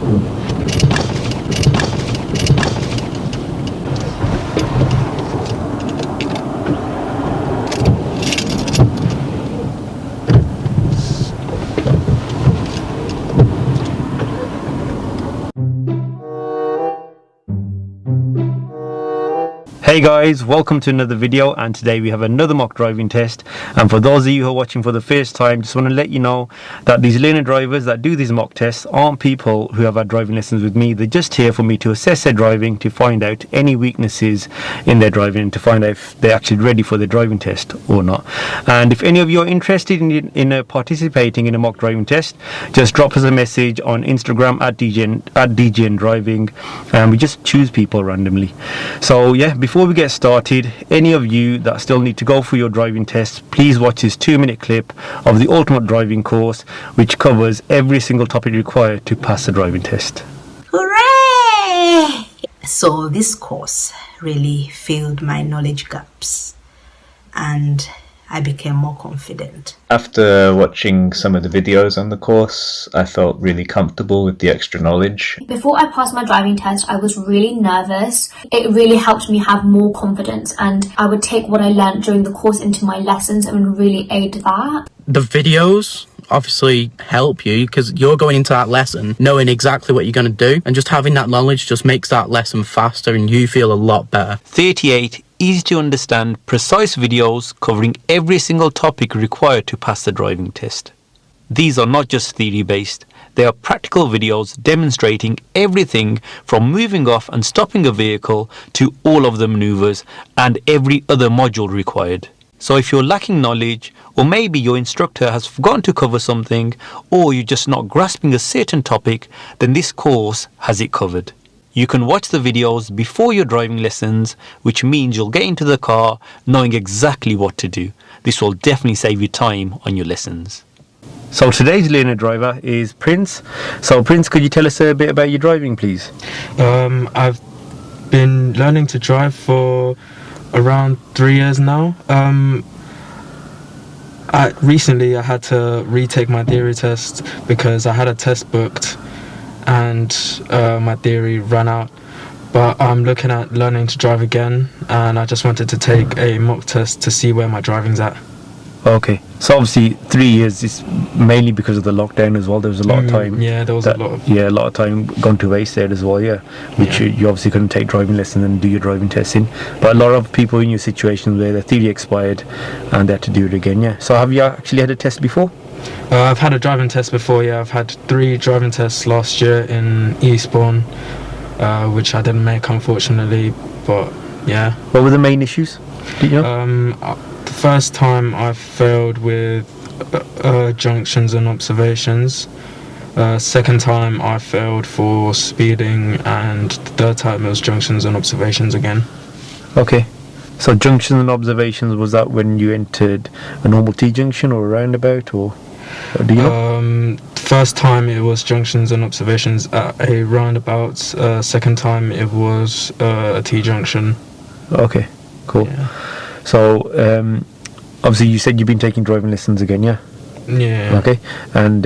Hey guys, welcome to another video, and today we have another mock driving test. And for those of you who are watching for the first time, just want to let you know that these learner drivers that do these mock tests aren't people who have had driving lessons with me. They're just here for me to assess their driving, to find out any weaknesses in their driving, and to find out if they're actually ready for their driving test or not. And if any of you are interested in participating in a mock driving test, just drop us a message on Instagram at DGN Driving, and we just choose people randomly. So yeah, before we get started, any of you that still need to go for your driving test, please watch this 2-minute clip of the ultimate driving course, which covers every single topic required to pass the driving test. Hooray! So this course really filled my knowledge gaps and I became more confident. After watching some of the videos on the course, I felt really comfortable with the extra knowledge. Before I passed my driving test, I was really nervous. It really helped me have more confidence, and I would take what I learned during the course into my lessons and really aid that. The videos obviously help you because you're going into that lesson knowing exactly what you're going to do, and just having that knowledge just makes that lesson faster and you feel a lot better. 38 easy to understand, precise videos covering every single topic required to pass the driving test. These are not just theory based, they are practical videos demonstrating everything from moving off and stopping a vehicle to all of the maneuvers and every other module required. So if you're lacking knowledge, or maybe your instructor has forgotten to cover something, or you're just not grasping a certain topic, then this course has it covered. You can watch the videos before your driving lessons, which means you'll get into the car knowing exactly what to do. This will definitely save you time on your lessons. So today's learner driver is Prince. So Prince, could you tell us a bit about your driving, please? I've been learning to drive for around 3 years now. Recently I had to retake my theory test because I had a test booked and my theory ran out, but I'm looking at learning to drive again, and I just wanted to take a mock test to see where my driving's at. Okay, so obviously 3 years is mainly because of the lockdown as well. There was a lot of time. Yeah, there was a lot of time gone to waste there as well. Yeah, which you obviously couldn't take driving lessons and do your driving testing. But a lot of people in your situation where their theory expired and they had to do it again. Yeah. So have you actually had a test before? I've had a driving test before. Yeah, I've had 3 driving tests last year in Eastbourne, which I didn't make unfortunately. But yeah. What were the main issues? Do you know? The first time I failed with junctions and observations. Second time I failed for speeding, and the third time it was junctions and observations again. Okay. So junctions and observations, was that when you entered a normal T-junction or a roundabout, or do you know? First time it was junctions and observations at a roundabout. Second time it was a T-junction. Okay, cool. Yeah. So obviously you said you've been taking driving lessons again, yeah? Yeah. Okay. And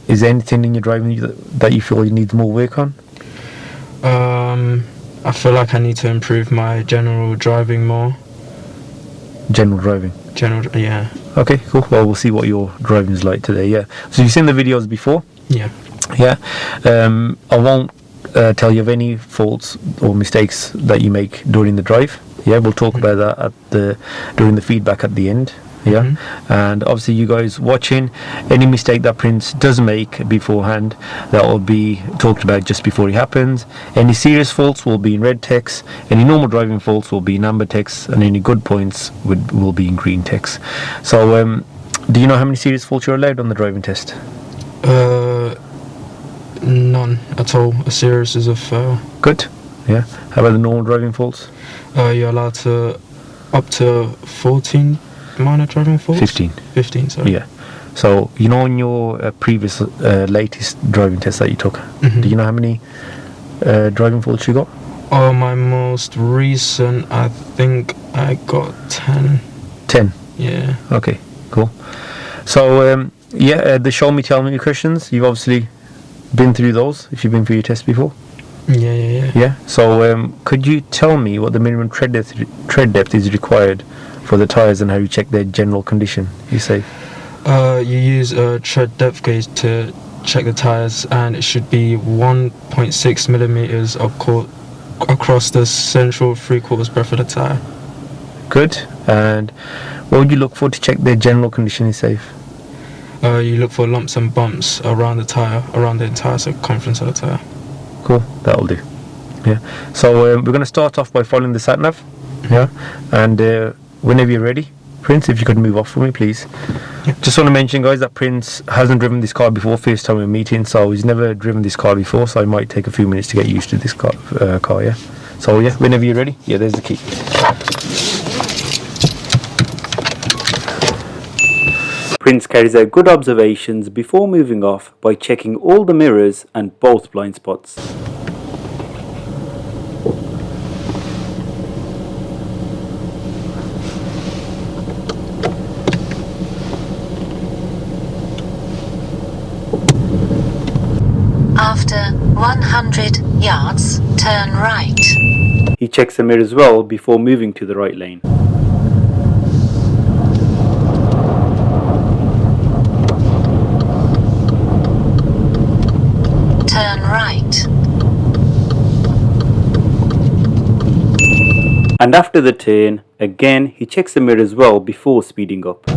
is there anything in your driving that you feel you need more work on? I feel like I need to improve my general driving more. General driving? Yeah. Okay, cool. Well, we'll see what your driving is like today, yeah. So you've seen the videos before? Yeah. Yeah. I won't tell you of any faults or mistakes that you make during the drive. Yeah, we'll talk about that during the feedback at the end. Yeah. And obviously you guys watching, any mistake that Prince does make beforehand, that will be talked about just before it happens. Any serious faults will be in red text, any normal driving faults will be in amber text, and any good points will be in green text. So do you know how many serious faults you're allowed on the driving test? None at all. A serious is a fail. Good. Yeah. How about the normal driving faults? You're allowed to up to 14 minor driving faults? 15, sorry. Yeah. So, you know, on your previous latest driving test that you took, do you know how many driving faults you got? Oh, my most recent, I think I got 10. 10? Yeah. Okay, cool. So, the show me, tell me questions, you've obviously been through those if you've been through your test before? Yeah. Yeah. So could you tell me what the minimum tread depth is required for the tyres and how you check their general condition? You say. You use a tread depth gauge to check the tyres, and it should be 1.6 millimeters across the central 3/4 breadth of the tyre. Good. And what would you look for to check their general condition is safe? You look for lumps and bumps around the tyre, around the entire circumference of the tyre. Cool, that'll do. Yeah. So we're going to start off by following the sat nav. Yeah. And whenever you're ready, Prince, if you could move off for me, please. Yeah. Just want to mention, guys, that Prince hasn't driven this car before. First time we're meeting, so he's never driven this car before. So it might take a few minutes to get used to this car. Yeah. So yeah, whenever you're ready. Yeah, there's the key. Prince carries out good observations before moving off by checking all the mirrors and both blind spots. After 100 yards, turn right. He checks the mirror as well before moving to the right lane. Turn right. And after the turn, again he checks the mirror as well before speeding up.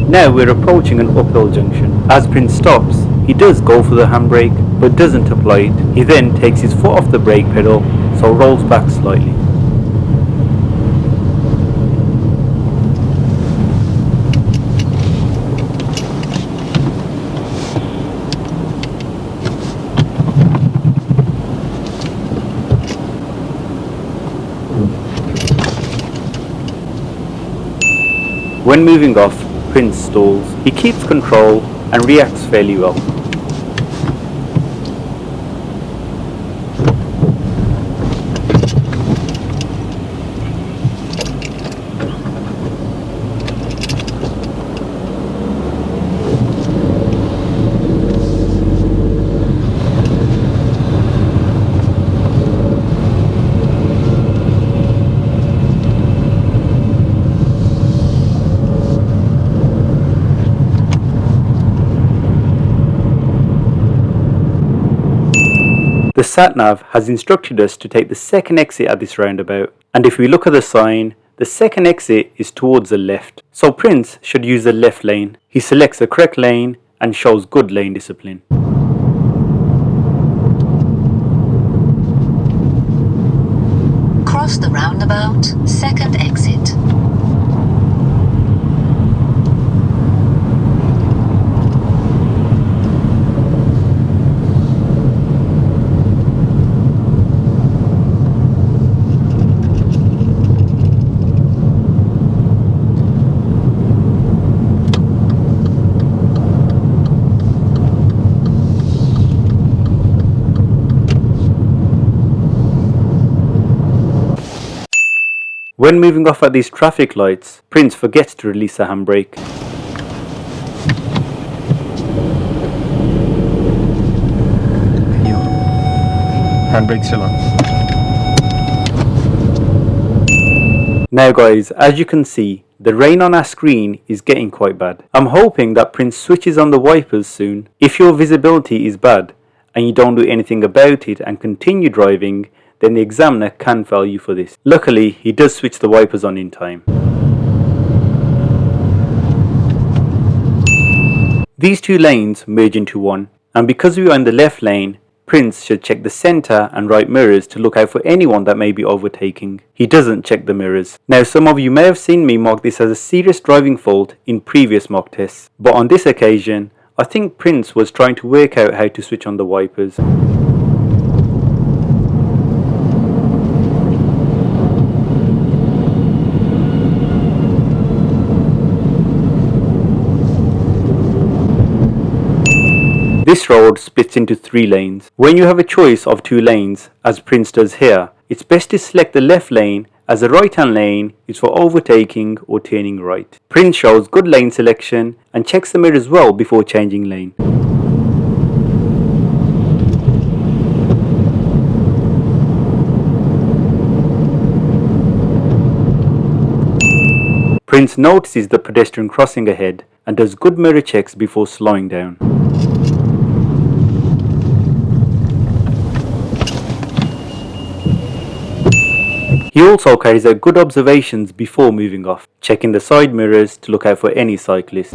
Now we're approaching an uphill junction. As Prince stops, he does go for the handbrake but doesn't apply it. He then takes his foot off the brake pedal, so rolls back slightly. When moving off, Prince stalls. He keeps control and reacts fairly well. The sat-nav has instructed us to take the second exit at this roundabout, and if we look at the sign, the second exit is towards the left, so Prince should use the left lane. He selects the correct lane and shows good lane discipline. Cross the roundabout, second exit. When moving off at these traffic lights, Prince forgets to release the handbrake. Handbrake still on. Now guys, as you can see, the rain on our screen is getting quite bad. I'm hoping that Prince switches on the wipers soon. If your visibility is bad and you don't do anything about it and continue driving, then the examiner can fail you for this. Luckily, he does switch the wipers on in time. These two lanes merge into one, and because we are in the left lane, Prince should check the centre and right mirrors to look out for anyone that may be overtaking. He doesn't check the mirrors. Now some of you may have seen me mark this as a serious driving fault in previous mock tests, but on this occasion, I think Prince was trying to work out how to switch on the wipers. This road splits into 3 lanes. When you have a choice of 2 lanes, as Prince does here, it's best to select the left lane as the right-hand lane is for overtaking or turning right. Prince shows good lane selection and checks the mirrors well before changing lane. Prince notices the pedestrian crossing ahead and does good mirror checks before slowing down. He also carries out good observations before moving off, checking the side mirrors to look out for any cyclists.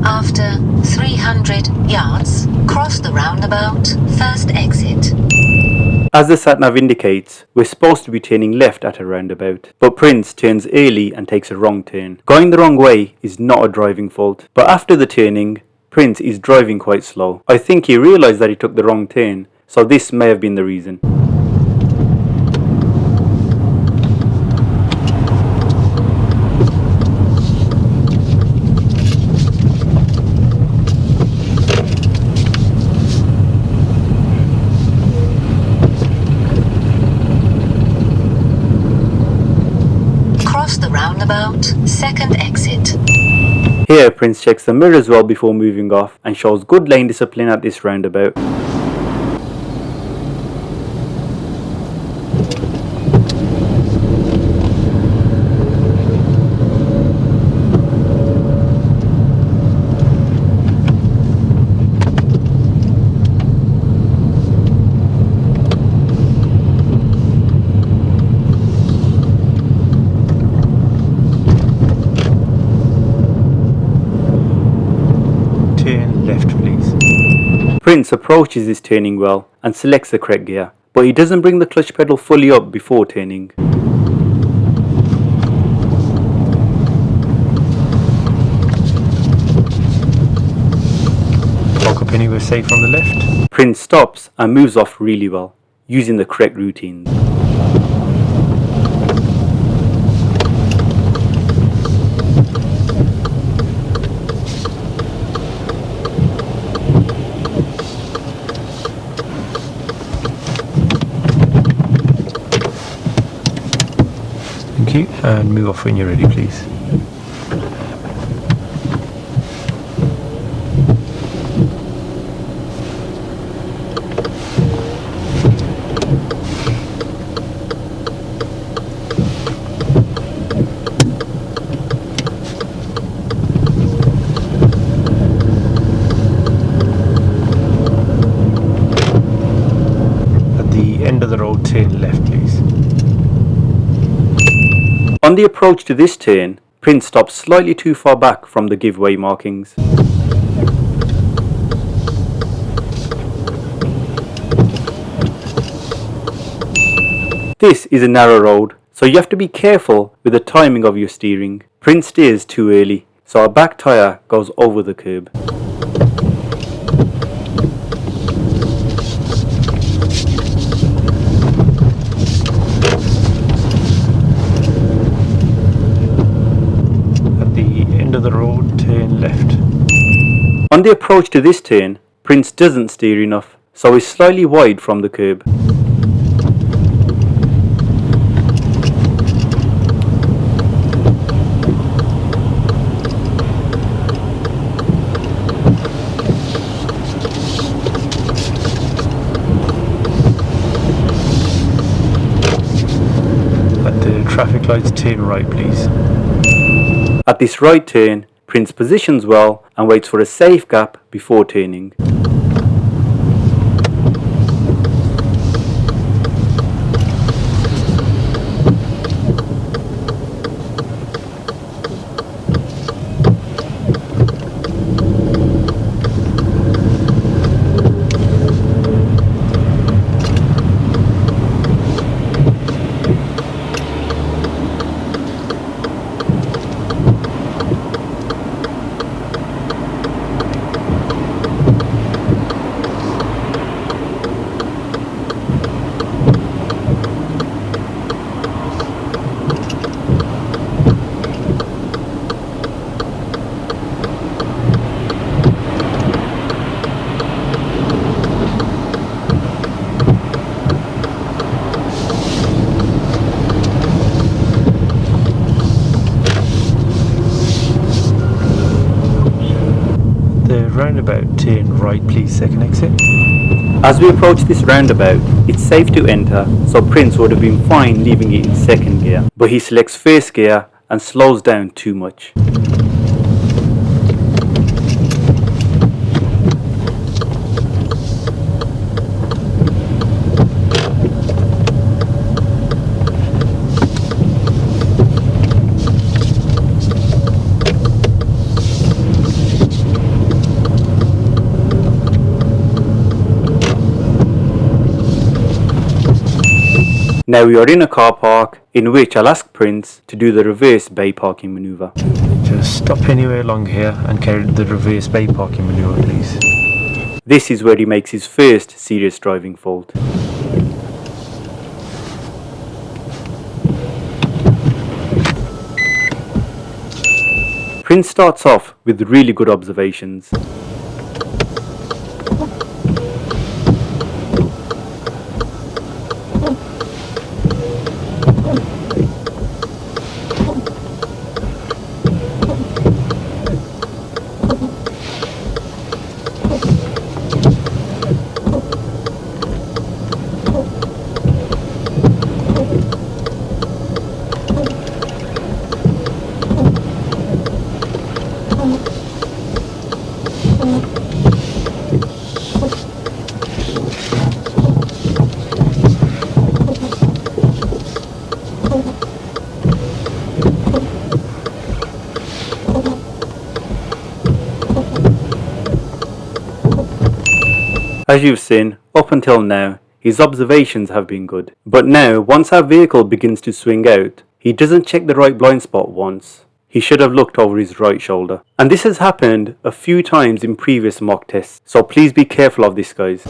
After 300 yards, cross the roundabout, first exit. As the sat-nav indicates, we're supposed to be turning left at a roundabout, but Prince turns early and takes a wrong turn. Going the wrong way is not a driving fault, but after the turning, Prince is driving quite slow. I think he realised that he took the wrong turn, so this may have been the reason. Cross the roundabout, second exit. Here, Prince checks the mirrors well before moving off and shows good lane discipline at this roundabout. Turn left, please. Prince approaches this turning well and selects the correct gear, but he doesn't bring the clutch pedal fully up before turning. Lock up anywhere safe on the left. Prince stops and moves off really well, using the correct routines. Thank you, and move off when you're ready, please. At the end of the road, turn left, please. On the approach to this turn, Prince stops slightly too far back from the giveaway markings. This is a narrow road, so you have to be careful with the timing of your steering. Prince steers too early, so our back tyre goes over the curb. Of the road, turn left. On the approach to this turn, Prince doesn't steer enough, so is slightly wide from the curb. At the traffic lights, turn right, please. At this right turn, Prince positions well and waits for a safe gap before turning. roundabout, turn right please, second exit. As we approach this roundabout, it's safe to enter, so Prince would have been fine leaving it in second gear, but he selects first gear and slows down too much. Now we are in a car park in which I'll ask Prince to do the reverse bay parking manoeuvre. Just stop anywhere along here and carry the reverse bay parking manoeuvre please. This is where he makes his first serious driving fault. Prince starts off with really good observations. As you've seen, up until now, his observations have been good. But now, once our vehicle begins to swing out, he doesn't check the right blind spot once. He should have looked over his right shoulder. And this has happened a few times in previous mock tests, so please be careful of this, guys.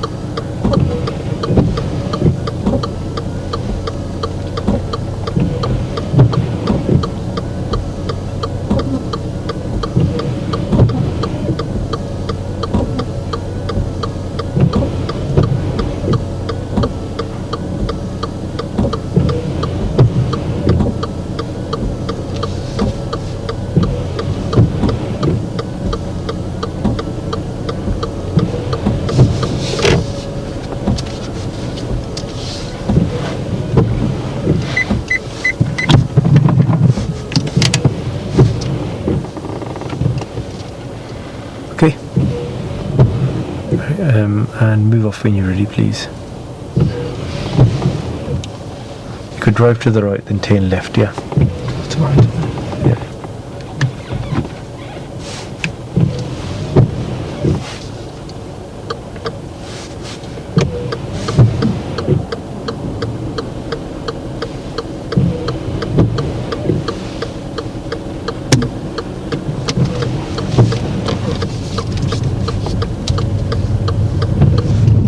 Okay. And move off when you're ready please. You could drive to the right then turn left, yeah? To right. Yeah.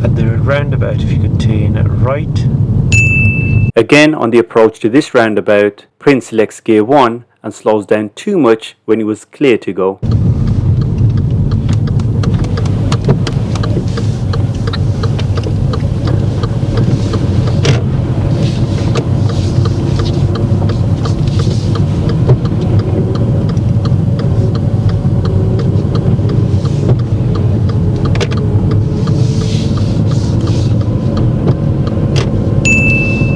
At the roundabout, if you could turn right. Again, on the approach to this roundabout, Prince selects gear 1 and slows down too much when he was clear to go.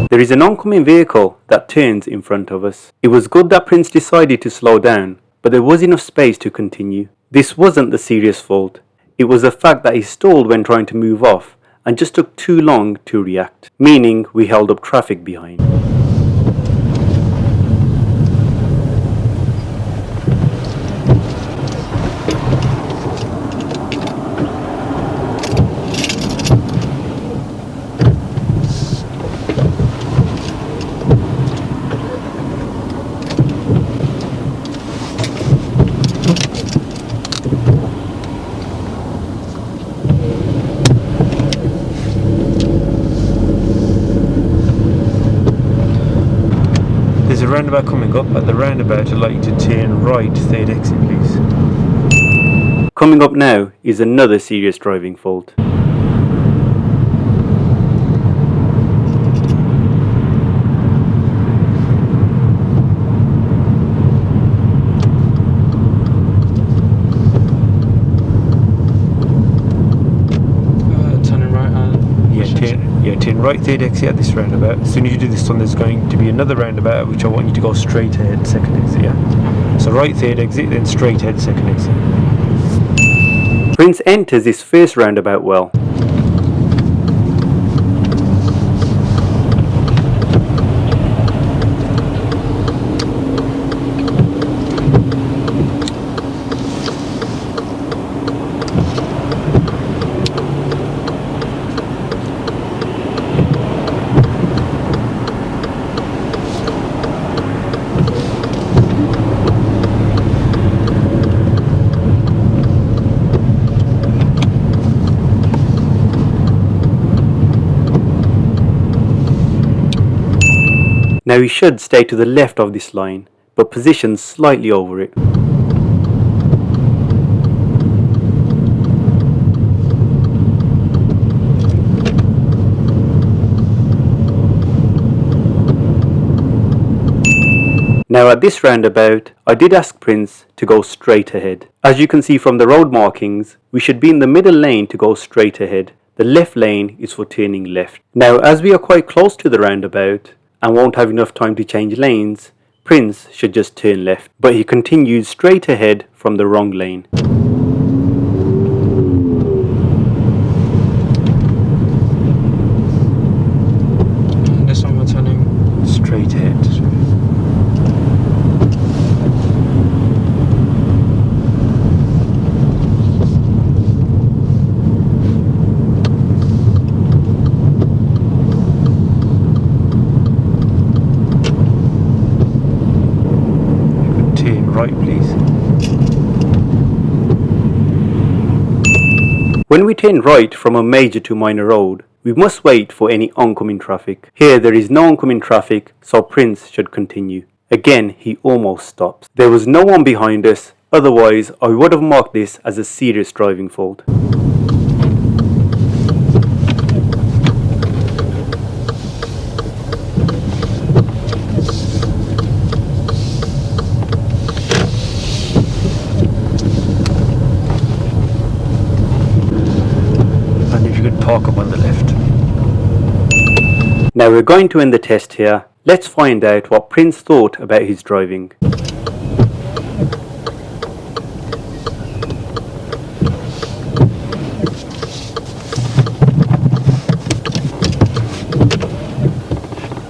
There is an oncoming vehicle that turns in front of us. It was good that Prince decided to slow down, but there was enough space to continue. This wasn't the serious fault. It was the fact that he stalled when trying to move off and just took too long to react, meaning we held up traffic behind. There's a roundabout coming up. At the roundabout, I'd like you to turn right, third exit please. Coming up now is another serious driving fault. right third exit at this roundabout. As soon as you do this one, there's going to be another roundabout which I want you to go straight ahead, second exit, yeah. So right third exit, then straight ahead, second exit. Prince enters this first roundabout well. Now you should stay to the left of this line, but position slightly over it. Now at this roundabout, I did ask Prince to go straight ahead. As you can see from the road markings, we should be in the middle lane to go straight ahead. The left lane is for turning left. Now as we are quite close to the roundabout, and won't have enough time to change lanes, Prince should just turn left, but he continues straight ahead from the wrong lane. This one we're turning Straight ahead. Right, please. When we turn right from a major to minor road, we must wait for any oncoming traffic. Here there is no oncoming traffic, so Prince should continue. Again, he almost stops. There was no one behind us, otherwise I would have marked this as a serious driving fault. Park up on the left. Now we're going to end the test here. Let's find out what Prince thought about his driving.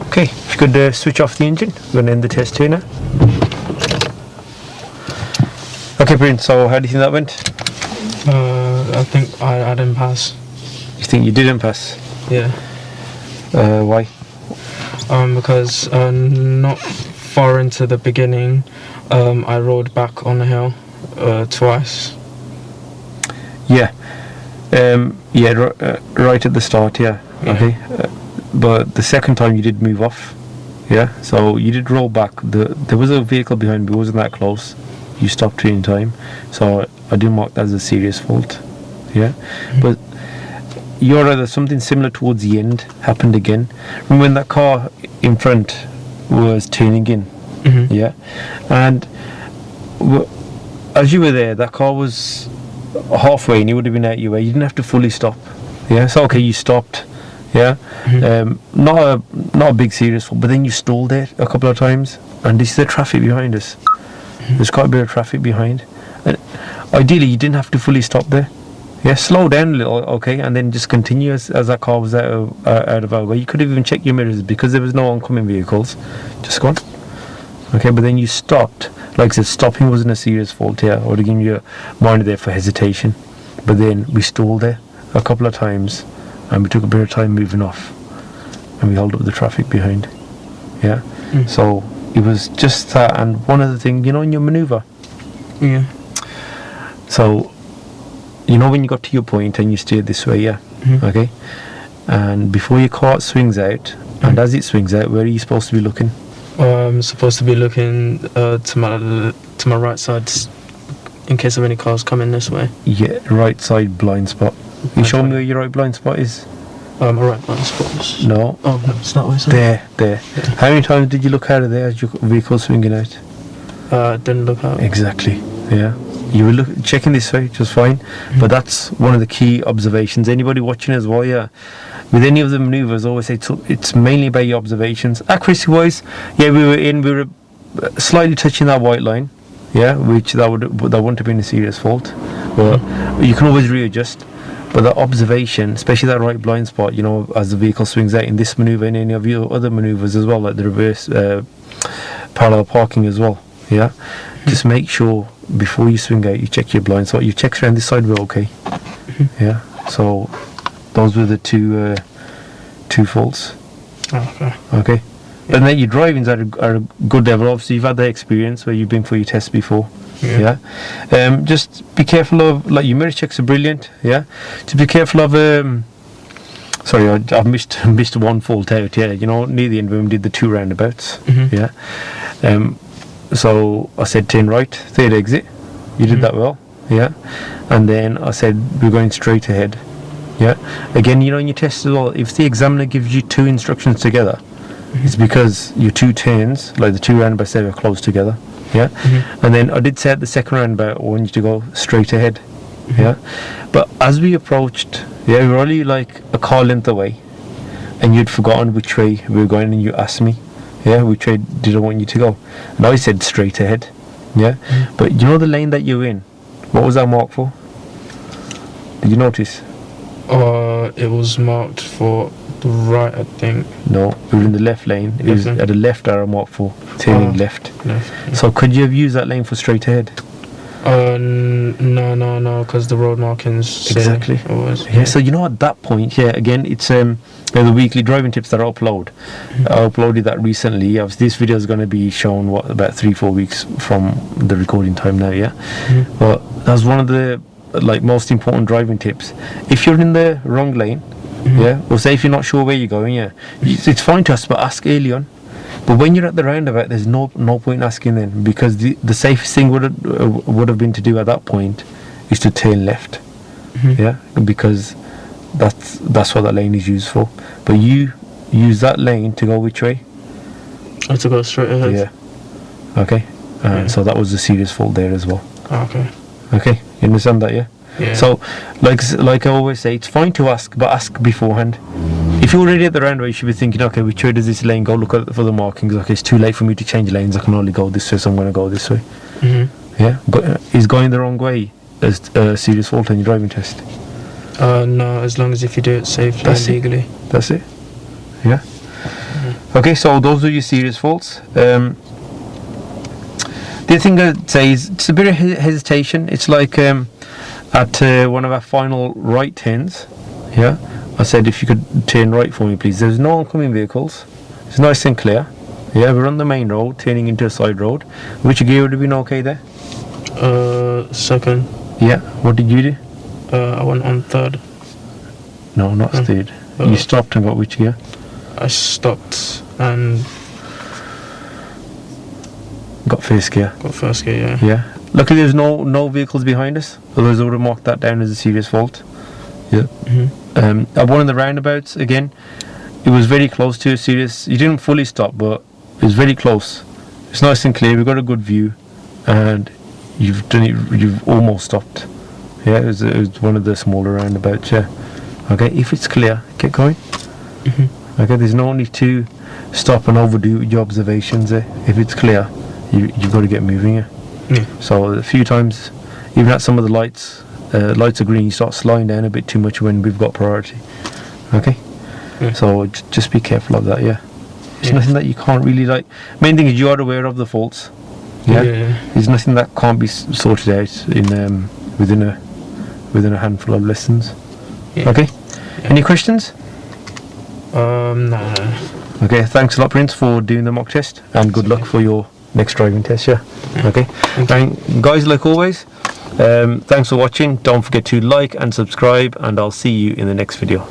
Okay, if you could switch off the engine, we're going to end the test here now. Okay, Prince, so how do you think that went? I think I didn't pass. You think you didn't pass? Yeah. Why? Because not far into the beginning, I rolled back on the hill twice. Yeah. Right at the start, yeah. Okay. But the second time you did move off. Yeah. So you did roll back. There was a vehicle behind me, it wasn't that close. You stopped in time. So I didn't mark that as a serious fault. Yeah. Mm-hmm. But you're rather something similar towards the end happened again. Remember when that car in front was turning in? Mm-hmm. Yeah. And as you were there, that car was halfway and you would have been out your way. You didn't have to fully stop. Yeah. So okay, you stopped. Yeah. Mm-hmm. Not a big serious fault, but then you stalled there a couple of times, and this is the traffic behind us. Mm-hmm. There's quite a bit of traffic behind, and ideally you didn't have to fully stop there. Yeah, slow down a little, okay, and then just continue as that car was out of our way. You could have even checked your mirrors because there was no oncoming vehicles. Just go on. Okay, but then you stopped. Like I said, stopping wasn't a serious fault here. I would have given you a minor there for hesitation. But then we stalled there a couple of times and we took a bit of time moving off. And we held up the traffic behind. Yeah? Mm. So it was just that, and one other thing, in your manoeuvre. Yeah. So when you got to your point and you steered this way, yeah, okay, and before your car swings out, and as it swings out, where are you supposed to be looking? I'm supposed to be looking to my right side, in case of any cars coming this way. Yeah, right side blind spot. You show me where your right blind spot is? My right blind spot is... No. Oh, no, it's that way, sir. There. Yeah. How many times did you look out of there as your vehicle swinging out? Didn't look out. Exactly, yeah. You were checking this way just fine, but that's one of the key observations. Anybody watching as well, yeah, with any of the maneuvers, I always say it's mainly by your observations. Accuracy wise, yeah, we were slightly touching that white line, yeah, which that wouldn't have been a serious fault, but you can always readjust. But the observation, especially that right blind spot, you know, as the vehicle swings out in this maneuver and any of your other maneuvers as well, like the reverse parallel parking as well, yeah, just make sure before you swing out you check your blind spot. You check around this side, we're okay, yeah. So those were the two faults. Okay. But then your drivings are a good level. Obviously, you've had that experience where you've been for your tests before. Yeah. Just be careful of, like, your mirror checks are brilliant. Yeah. To be careful of. Sorry, I've missed one fault out. Yeah. You know, near the end when we did the 2 roundabouts. Yeah. So I said turn right, third exit. You did that well. Yeah. And then I said we're going straight ahead. Yeah. Again, you know, in your test as well, if the examiner gives you 2 instructions together, it's because your 2 turns, like the 2 roundabouts, they were close together. Yeah. And then I did say at the second roundabout, I want you to go straight ahead. Yeah. But as we approached, yeah, we were only like a car length away, and you'd forgotten which way we were going, and you asked me, yeah, which way did I want you to go? And I said straight ahead. Yeah. But you know the lane that you're in, what was that marked for? Did you notice? It was marked for the right, I think. No, we were in the left lane. It was at the left arrow marked for turning left. Yeah. So could you have used that lane for straight ahead? No, because the road markings say Exactly. it was. Yeah, so you know at that point, yeah, again, it's the weekly driving tips that I upload. I uploaded that recently. Obviously, this video is going to be shown, about 3-4 weeks from the recording time now, yeah? But that's one of the most important driving tips. If you're in the wrong lane, yeah, or say if you're not sure where you're going, yeah, it's fine to ask, but ask early on. But when you're at the roundabout, there's no point asking then, because the safest thing would have been to do at that point is to turn left, yeah, because that's what that lane is used for. But you use that lane to go which way? To go straight ahead. Yeah. Okay. So that was a serious fault there as well. Okay. Okay. You understand that, yeah? Yeah. So, like I always say, it's fine to ask, but ask beforehand. If you're already at the roundabout, you should be thinking, okay, which way does this lane go? Look for the markings. Okay, it's too late for me to change lanes. I can only go this way, so I'm going to go this way. Yeah. Is going the wrong way a serious fault on your driving test? No, as long as if you do it safely and legally. That's it. Yeah. Okay, so those are your serious faults. The other thing I'd say is it's a bit of hesitation. It's like at one of our final right turns, yeah, I said if you could turn right for me, please. There's no oncoming vehicles. It's nice and clear. Yeah, we're on the main road, turning into a side road. Which gear would have been okay there? Second. Yeah. What did you do? I went on third. No, not third. You stopped and got which gear? I stopped and got first gear. got first gear, yeah. Yeah. Luckily there's no vehicles behind us, otherwise I would have marked that down as a serious fault. Yeah. At one of the roundabouts, again, it was very close to a serious. You didn't fully stop, but it was very close. It's nice and clear. We've got a good view, and you've done it. You've almost stopped. Yeah, it was one of the smaller roundabouts. Yeah. Okay. If it's clear, get going. Okay. There's no need to stop and overdo your observations. If it's clear, you've got to get moving. Yeah. So a few times, even at some of the lights are green, you start slowing down a bit too much when we've got priority. Okay. So just be careful of that. Yeah. It's nothing that you can't really Main thing is you are aware of the faults. Yeah. There's nothing that can't be sorted out in within a handful of lessons. Okay. Any questions? No. Okay. Thanks a lot, Prince, for doing the mock test, and good luck for your next driving test. Yeah. Okay. And guys, like always, thanks for watching. Don't forget to like and subscribe, and I'll see you in the next video.